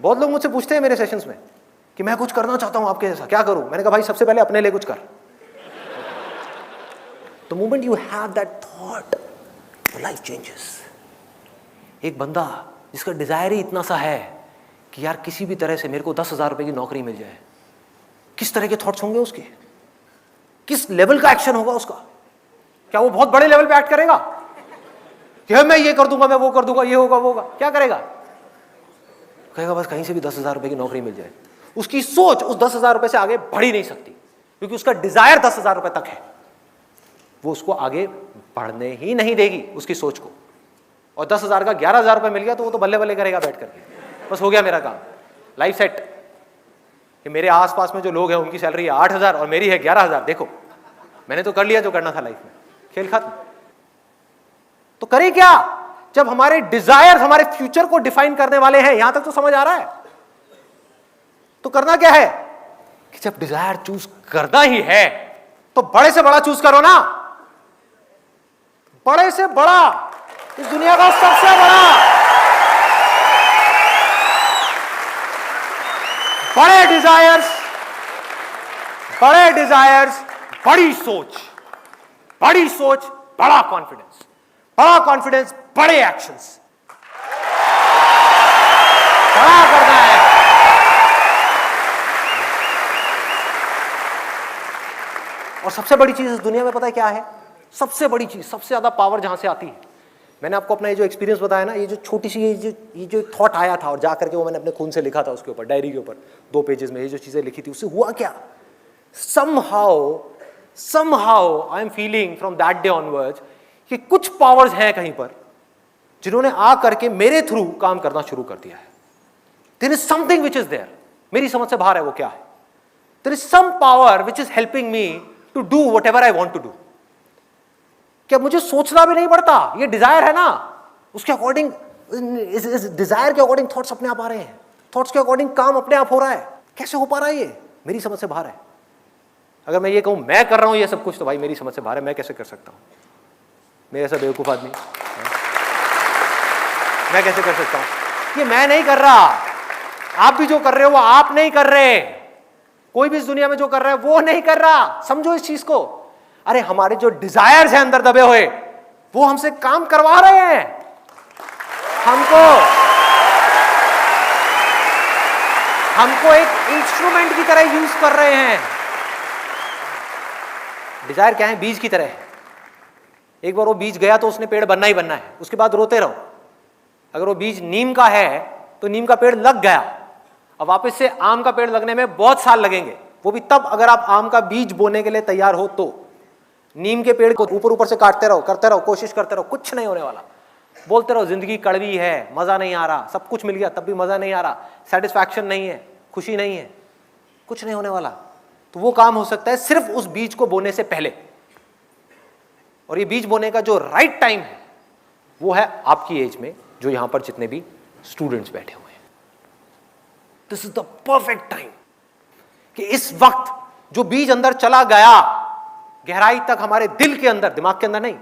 बहुत लोग मुझसे पूछते हैं मेरे सेशंस में कि मैं कुछ करना चाहता हूं आपके जैसा, क्या करूं? मैंने कहा भाई सबसे पहले अपने लिए कुछ कर। The moment you have that thought, your life changes. एक बंदा जिसका डिजायर ही इतना सा है कि यार किसी भी तरह से मेरे को 10,000 रुपए की नौकरी मिल जाए, किस तरह के थॉट्स होंगे उसके? किस लेवल का एक्शन होगा उसका? क्या वो बहुत बड़े लेवल पे एक्ट करेगा कि मैं ये कर दूंगा, मैं वो कर दूंगा, ये होगा वो होगा? क्या करेगा? कहेगा बस कहीं से भी 10,000 रुपए की नौकरी मिल जाए। उसकी सोच उस 10,000 रुपए से आगे बढ़ ही नहीं सकती, क्योंकि उसका डिजायर 10,000 रुपए तक है। वो उसको आगे बढ़ने ही नहीं देगी उसकी सोच को। और 10,000 का 11,000 रुपए मिल गया तो वो तो बल्ले बल्ले करेगा बैठ करके, बस हो गया मेरा काम, लाइफ सेट। कि मेरे आसपास में जो लोग हैं उनकी सैलरी है 8,000 और मेरी है 11,000, देखो मैंने तो कर लिया जो करना था लाइफ में, खेल खत्म। तो करें क्या जब हमारे डिजायर्स हमारे फ्यूचर को डिफाइन करने वाले हैं? यहां तक तो समझ आ रहा है। तो करना क्या है कि जब डिजायर चूज करना ही है तो बड़े से बड़ा चूज करो ना। बड़े से बड़ा, इस दुनिया का सबसे बड़ा, बड़े डिजायर्स, बड़ी सोच, बड़ा कॉन्फिडेंस, बड़े एक्शंस, बड़ा करना है। और सबसे बड़ी चीज इस दुनिया में पता है क्या है? सबसे बड़ी चीज, सबसे ज्यादा पावर जहां से आती है, मैंने आपको अपना ये जो एक्सपीरियंस बताया ना, ये जो छोटी सी ये जो थॉट आया था और जाकर के वो मैंने अपने खून से लिखा था उसके ऊपर, डायरी के ऊपर 2 पेजेस में ये जो चीजें लिखी थी, उससे हुआ क्या? somehow I am feeling from that day onwards कि कुछ पावर्स हैं कहीं पर जिन्होंने आ करके मेरे थ्रू काम करना शुरू कर दिया है। There is something which is there, मेरी समझ से बाहर है। वो क्या है? There is some power which is helping me to do whatever I want to do. क्या मुझे सोचना भी नहीं पड़ता? ये डिजायर है ना, उसके अकॉर्डिंग, इस डिजायर के अकॉर्डिंग थॉट्स अपने आप आ रहे हैं, थॉट्स के अकॉर्डिंग काम अपने आप हो रहा है। कैसे हो पा रहा है? ये मेरी समझ से बाहर है। अगर मैं ये कहूं मैं कर रहा हूं ये सब कुछ, तो भाई मेरी समझ से बाहर है, मैं कैसे कर सकता हूं? मेरे ऐसा बेवकूफ आदमी मैं कैसे कर सकता हूं? ये मैं नहीं कर रहा, आप भी जो कर रहे हो वो आप नहीं कर रहे, कोई भी इस दुनिया में जो कर रहा है वो नहीं कर रहा। समझो इस चीज को। अरे हमारे जो डिजायर्स हैं अंदर दबे हुए, वो हमसे काम करवा रहे हैं, हमको एक इंस्ट्रूमेंट की तरह यूज कर रहे हैं। डिजायर क्या है? बीज की तरह है। एक बार वो बीज गया तो उसने पेड़ बनना ही बनना है, उसके बाद रोते रहो। अगर वो बीज नीम का है तो नीम का पेड़ लग गया, अब वापस से आम का पेड़ लगने में बहुत साल लगेंगे, वो भी तब अगर आप आम का बीज बोने के लिए तैयार हो तो। नीम के पेड़ को ऊपर ऊपर से काटते रहो, करते रहो, कोशिश करते रहो, कुछ नहीं होने वाला। बोलते रहो जिंदगी कड़वी है, मजा नहीं आ रहा, सब कुछ मिल गया तब भी मजा नहीं आ रहा, सेटिस्फैक्शन नहीं है, खुशी नहीं है, कुछ नहीं होने वाला। तो वो काम हो सकता है सिर्फ उस बीज को बोने से पहले। और ये बीज बोने का जो राइट टाइम है वो है आपकी एज में, जो यहां पर जितने भी स्टूडेंट्स बैठे हुए हैं। This is the perfect time कि इस वक्त जो बीज अंदर चला गया गहराई तक, हमारे दिल के अंदर, दिमाग के अंदर नहीं,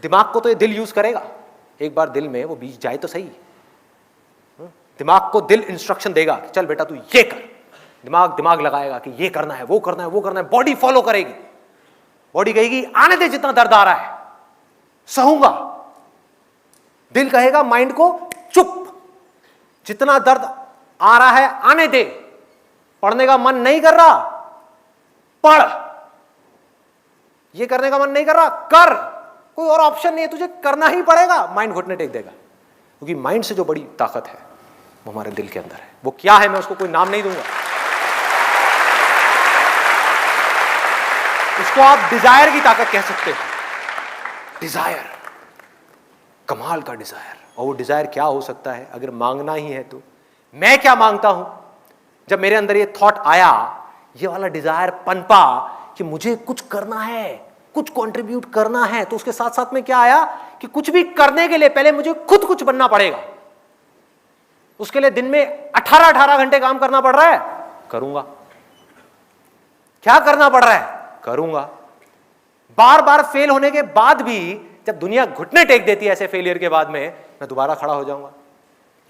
दिमाग को तो ये दिल यूज करेगा, एक बार दिल में वो बीज जाए तो सही। दिमाग को दिल इंस्ट्रक्शन देगा कि चल बेटा तू ये कर, दिमाग लगाएगा कि ये करना है, वो करना है, वो करना है, बॉडी फॉलो करेगी, बॉडी कहेगी आने दे जितना दर्द आ रहा है, सहूंगा। दिल कहेगा माइंड को चुप, जितना दर्द आ रहा है आने दे, पढ़ने का मन नहीं कर रहा पढ़, ये करने का मन नहीं कर रहा कर, कोई और ऑप्शन नहीं है, तुझे करना ही पड़ेगा। माइंड घुटने टेक देगा, क्योंकि माइंड से जो बड़ी ताकत है वो हमारे दिल के अंदर है। वो क्या है मैं उसको कोई नाम नहीं दूंगा, उसको आप डिजायर की ताकत कह सकते हो। डिजायर, कमाल का डिजायर। और वो डिजायर क्या हो सकता है अगर मांगना ही है तो? मैं क्या मांगता हूं? जब मेरे अंदर ये थॉट आया, ये वाला डिजायर पनपा कि मुझे कुछ करना है, कुछ कंट्रीब्यूट करना है, तो उसके साथ साथ में क्या आया कि कुछ भी करने के लिए पहले मुझे खुद कुछ बनना पड़ेगा। उसके लिए दिन में 18 घंटे काम करना पड़ रहा है, करूंगा। क्या करना पड़ रहा है? करूंगा। बार बार फेल होने के बाद भी जब दुनिया घुटने टेक देती है ऐसे फेलियर के बाद में, मैं दोबारा खड़ा हो जाऊंगा।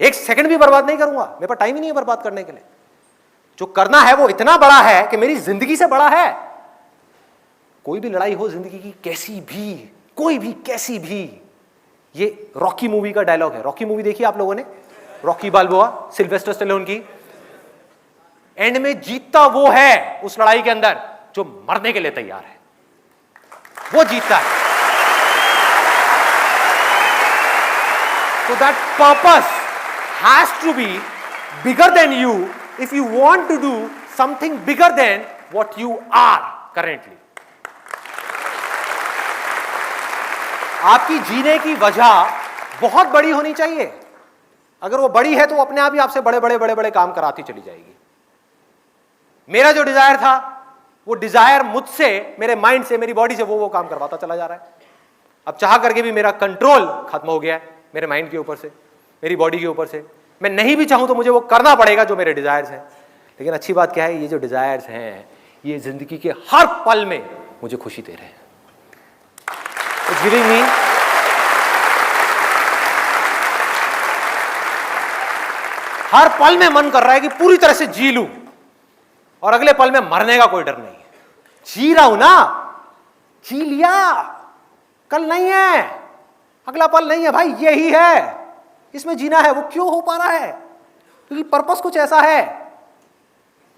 एक सेकंड भी बर्बाद नहीं करूंगा, मेरे पास टाइम ही नहीं है बर्बाद करने के लिए। जो करना है वो इतना बड़ा है कि मेरी जिंदगी से बड़ा है। कोई भी लड़ाई हो जिंदगी की, कैसी भी, कोई भी, कैसी भी, ये रॉकी मूवी का डायलॉग है। रॉकी मूवी देखी आप लोगों ने? रॉकी बाल्बोआ, सिल्वेस्टर स्टेलोन की। एंड में जीतता वो है उस लड़ाई के अंदर जो मरने के लिए तैयार है, वो जीतता है। So that purpose has to be bigger than you if you want to do something bigger than what you are currently. आपकी जीने की वजह बहुत बड़ी होनी चाहिए। अगर वो बड़ी है तो अपने आप ही आपसे बड़े बड़े बड़े बड़े काम कराती चली जाएगी। मेरा जो डिजायर था, वो डिजायर मुझसे, मेरे माइंड से, मेरी बॉडी से वो काम करवाता चला जा रहा है। अब चाह करके भी मेरा कंट्रोल खत्म हो गया है मेरे माइंड के ऊपर से, मेरी बॉडी के ऊपर से। मैं नहीं भी चाहूं तो मुझे वो करना पड़ेगा जो मेरे डिजायर्स हैं। लेकिन अच्छी बात क्या है, ये जो डिजायर्स हैं ये जिंदगी के हर पल में मुझे खुशी दे रहे हैं। It's giving me हर पल में मन कर रहा है कि पूरी तरह से जी लूं और अगले पल में मरने का कोई डर नहीं है। जी रहा हूं ना, जी लिया, कल नहीं है, अगला पल नहीं है भाई, यही है, इसमें जीना है। वो क्यों हो पा रहा है? क्योंकि पर्पस कुछ ऐसा है,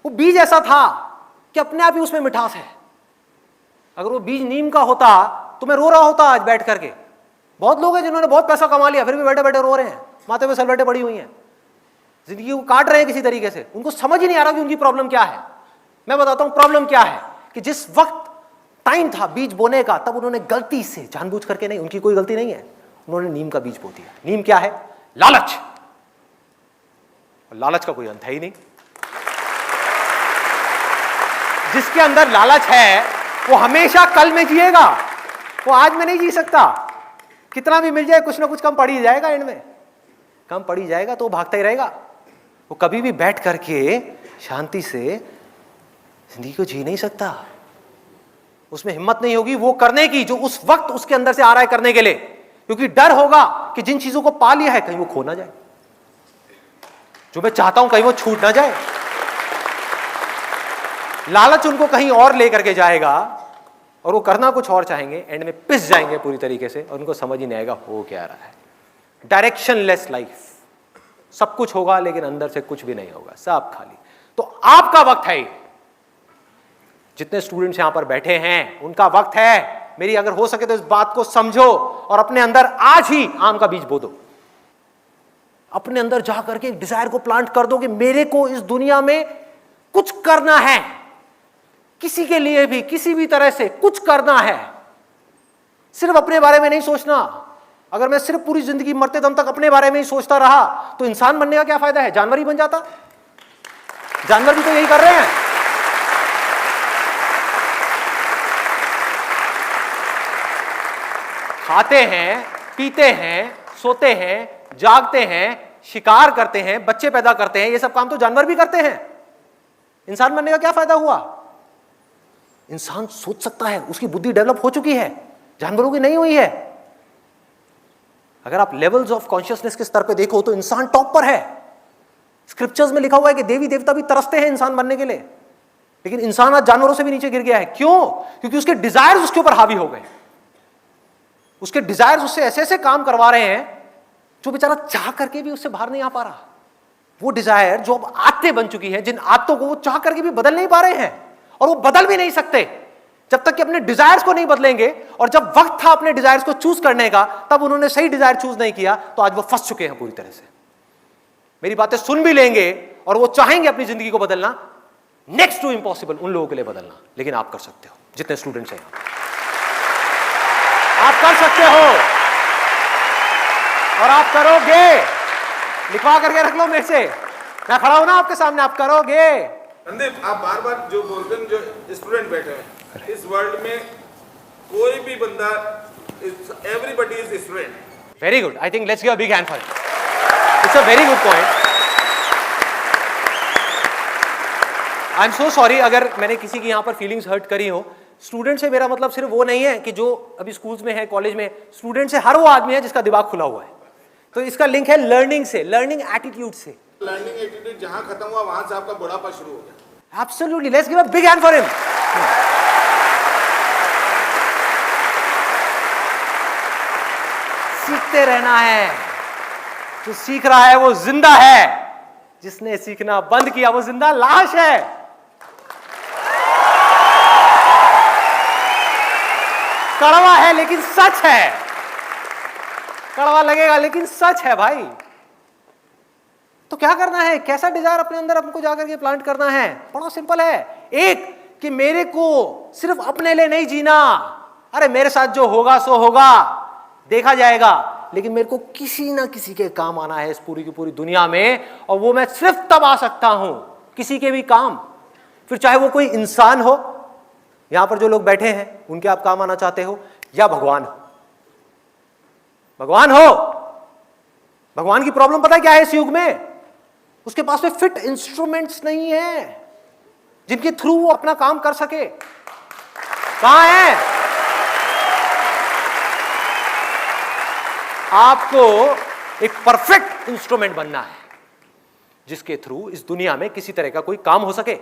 वो बीज ऐसा था कि अपने आप ही उसमें मिठास है। अगर वो बीज नीम का होता तो मैं रो रहा होता आज बैठ करके। बहुत लोग हैं जिन्होंने बहुत पैसा कमा लिया फिर भी बैठे बैठे रो रहे हैं, माथे पे सलवटें पड़ी हुई हैं, जिंदगी को काट रहे हैं किसी तरीके से। उनको समझ ही नहीं आ रहा कि उनकी प्रॉब्लम क्या है। मैं बताता हूं प्रॉब्लम क्या है, कि जिस वक्त टाइम था बीज बोने का, तब उन्होंने गलती से, जानबूझ करके नहीं, उनकी कोई गलती नहीं है, उन्होंने नीम का बीज बो दिया। नीम क्या है? लालच। और लालच का कोई अंत है ही नहीं। जिसके अंदर लालच है वो हमेशा कल में जिएगा, वो आज में नहीं जी सकता। कितना भी मिल जाए कुछ ना कुछ कम पड़ ही जाएगा, एंड में कम पड़ ही जाएगा तो भागता ही रहेगा। वो कभी भी बैठ करके शांति से जिंदगी को जी नहीं सकता। उसमें हिम्मत नहीं होगी वो करने की जो उस वक्त उसके अंदर से आ रहा है करने के लिए, क्योंकि डर होगा कि जिन चीजों को पा लिया है कहीं वो खो ना जाए, जो मैं चाहता हूं कहीं वो छूट ना जाए। लालच उनको कहीं और लेकर के जाएगा और वो करना कुछ और चाहेंगे, एंड में पिस जाएंगे पूरी तरीके से और उनको समझ ही नहीं आएगा हो क्या रहा है। डायरेक्शनलेस लाइफ, सब कुछ होगा लेकिन अंदर से कुछ भी नहीं होगा, सब खाली। तो आपका वक्त है, जितने स्टूडेंट्स यहां पर बैठे हैं उनका वक्त है। मेरी अगर हो सके तो इस बात को समझो और अपने अंदर आज ही आम का बीज बो दो। अपने अंदर जा करके एक डिजायर को प्लांट कर दो कि मेरे को इस दुनिया में कुछ करना है, किसी के लिए भी किसी भी तरह से कुछ करना है। सिर्फ अपने बारे में नहीं सोचना। अगर मैं सिर्फ पूरी जिंदगी मरते दम तक अपने बारे में ही सोचता रहा तो इंसान बनने का क्या फायदा है? जानवर ही बन जाता। जानवर भी तो यही कर रहे हैं। खाते हैं, पीते हैं, सोते हैं, जागते हैं, शिकार करते हैं, बच्चे पैदा करते हैं, ये सब काम तो जानवर भी करते हैं। इंसान बनने का क्या फायदा हुआ? इंसान सोच सकता है, उसकी बुद्धि डेवलप हो चुकी है, जानवरों की नहीं हुई है। अगर आप लेवल्स ऑफ कॉन्शियसनेस के स्तर पे देखो तो इंसान टॉप पर है। स्क्रिप्चर्स में लिखा हुआ है कि देवी देवता भी तरसते हैं इंसान बनने के लिए, लेकिन इंसान आज जानवरों से भी नीचे गिर गया है। क्यों? क्योंकि उसके डिजायर्स उसके ऊपर हावी हो गए। उसके डिजायर्स उससे ऐसे ऐसे काम करवा रहे हैं जो बेचारा चाह करके भी उससे बाहर नहीं आ पा रहा। वो डिजायर जो अब आदतें बन चुकी हैं, जिन आदतों को वो चाह करके भी बदल नहीं पा रहे हैं, और वो बदल भी नहीं सकते जब तक कि अपने डिजायर्स को नहीं बदलेंगे। और जब वक्त था अपने डिजायर्स को चूज करने का, तब उन्होंने सही डिजायर चूज नहीं किया, तो आज वो फंस चुके हैं पूरी तरह से। मेरी बातें सुन भी लेंगे और वो चाहेंगे अपनी जिंदगी को बदलना, नेक्स्ट टू इम्पॉसिबल उन लोगों के लिए बदलना, लेकिन आप कर सकते हो। जितने स्टूडेंट्स हैं आप कर सकते हो और आप करोगे। लिखवा करके रख लो मेरे से, मैं खड़ा हूं ना आपके सामने, आप करोगे। संदीप, आप बार बार जो बोलते हैं, जो स्टूडेंट बैठे हैं इस वर्ल्ड में, कोई भी बंदा, everybody is student. Very good, I think let's give a big hand for it. It's a very good point. I am so sorry अगर मैंने किसी की यहां पर फीलिंग्स हर्ट करी हो। स्टूडेंट से मेरा मतलब सिर्फ वो नहीं है कि जो अभी स्कूल्स में है, कॉलेज में। स्टूडेंट से हर वो आदमी है जिसका दिमाग खुला हुआ है, तो इसका लिंक है लर्निंग से, लर्निंग एटीट्यूड से। लर्निंग एटीट्यूड जहां खत्म हुआ वहां से आपका बुढ़ापा शुरू हो गया। Absolutely, let's give a big hand for him. सीखते रहना है। जो सीख रहा है वो जिंदा है, जिसने सीखना बंद किया वो जिंदा लाश है। कड़वा है लेकिन सच है, कड़वा लगेगा लेकिन सच है भाई। तो क्या करना है, कैसा डिजायर अपने अंदर हमको जाकर के प्लांट करना है? बड़ा सिंपल है। एक, कि मेरे को सिर्फ अपने लिए नहीं जीना, अरे मेरे साथ जो होगा सो होगा, देखा जाएगा, लेकिन मेरे को किसी ना किसी के काम आना है इस पूरी की पूरी दुनिया में, और वो मैं सिर्फ तब आ सकता हूं किसी के भी काम। फिर चाहे वो कोई इंसान हो, यहां पर जो लोग बैठे हैं उनके आप काम आना चाहते हो, या भगवान हो। भगवान हो, भगवान की प्रॉब्लम पता है क्या है इस युग में? उसके पास में फिट इंस्ट्रूमेंट्स नहीं है जिनके थ्रू वो अपना काम कर सके। कहां है? आपको एक परफेक्ट इंस्ट्रूमेंट बनना है जिसके थ्रू इस दुनिया में किसी तरह का कोई काम हो सके।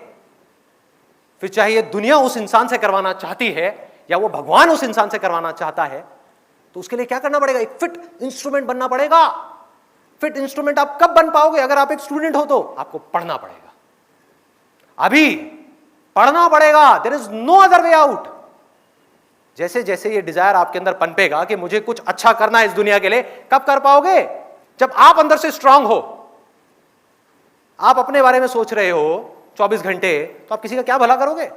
फिर चाहे ये दुनिया उस इंसान से करवाना चाहती है या वो भगवान उस इंसान से करवाना चाहता है, तो उसके लिए क्या करना पड़ेगा? एक फिट इंस्ट्रूमेंट बनना पड़ेगा। फिट इंस्ट्रूमेंट आप कब बन पाओगे? अगर आप एक स्टूडेंट हो तो आपको पढ़ना पड़ेगा, अभी पढ़ना पड़ेगा। There is no other way out. जैसे जैसे ये डिजायर आपके अंदर पनपेगा कि मुझे कुछ अच्छा करना है इस दुनिया के लिए, कब कर पाओगे? जब आप अंदर से स्ट्रांग हो। आप अपने बारे में सोच रहे हो 24 घंटे, तो आप किसी का क्या भला करोगे?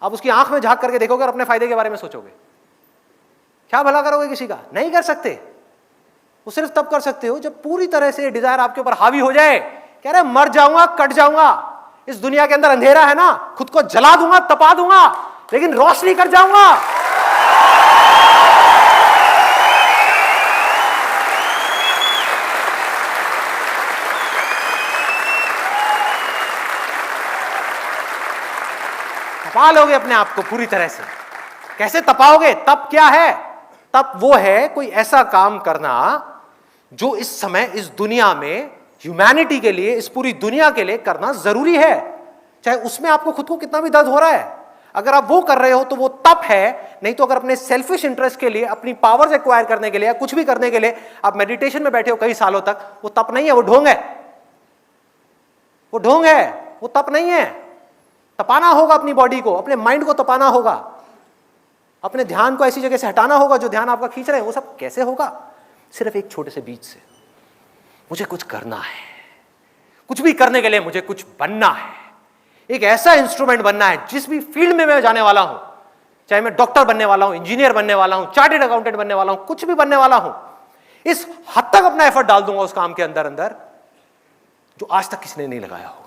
आप उसकी आंख में झांक करके देखोगे और अपने फायदे के बारे में सोचोगे, क्या भला करोगे किसी का? नहीं कर सकते। वो सिर्फ तब कर सकते हो जब पूरी तरह से डिजायर आपके ऊपर हावी हो जाए। कह रहे मर जाऊंगा, कट जाऊंगा, इस दुनिया के अंदर अंधेरा है ना, खुद को जला दूंगा, तपा दूंगा, लेकिन रोशनी कर जाऊंगा। तपा लोगे अपने आप को पूरी तरह से। कैसे तपाओगे? तप क्या है? तप वो है कोई ऐसा काम करना जो इस समय इस दुनिया में ह्यूमैनिटी के लिए, इस पूरी दुनिया के लिए करना जरूरी है, चाहे उसमें आपको खुद को कितना भी दर्द हो रहा है। अगर आप वो कर रहे हो तो वो तप है। नहीं तो अगर अपने सेल्फिश इंटरेस्ट के लिए, अपनी पावर्स एक्वायर करने के लिए, या कुछ भी करने के लिए आप मेडिटेशन में बैठे हो कई सालों तक, वो तप नहीं है, वो ढोंग है। वो ढोंग है, वो तप नहीं है। तपाना होगा अपनी बॉडी को, अपने माइंड को तपाना होगा, अपने ध्यान को ऐसी जगह से हटाना होगा जो ध्यान आपका खींच रहे हैं। वो सब कैसे होगा? सिर्फ एक छोटे से बीज से। मुझे कुछ करना है, कुछ भी करने के लिए मुझे कुछ बनना है, एक ऐसा इंस्ट्रूमेंट बनना है जिस भी फील्ड में मैं जाने वाला हूं, चाहे मैं डॉक्टर बनने वाला हूं, इंजीनियर बनने वाला हूं, चार्टेड अकाउंटेंट बनने वाला हूं, कुछ भी बनने वाला हूं, इस हद तक अपना एफर्ट डाल दूंगा उस काम के अंदर अंदर जो आज तक किसी ने नहीं लगाया हो।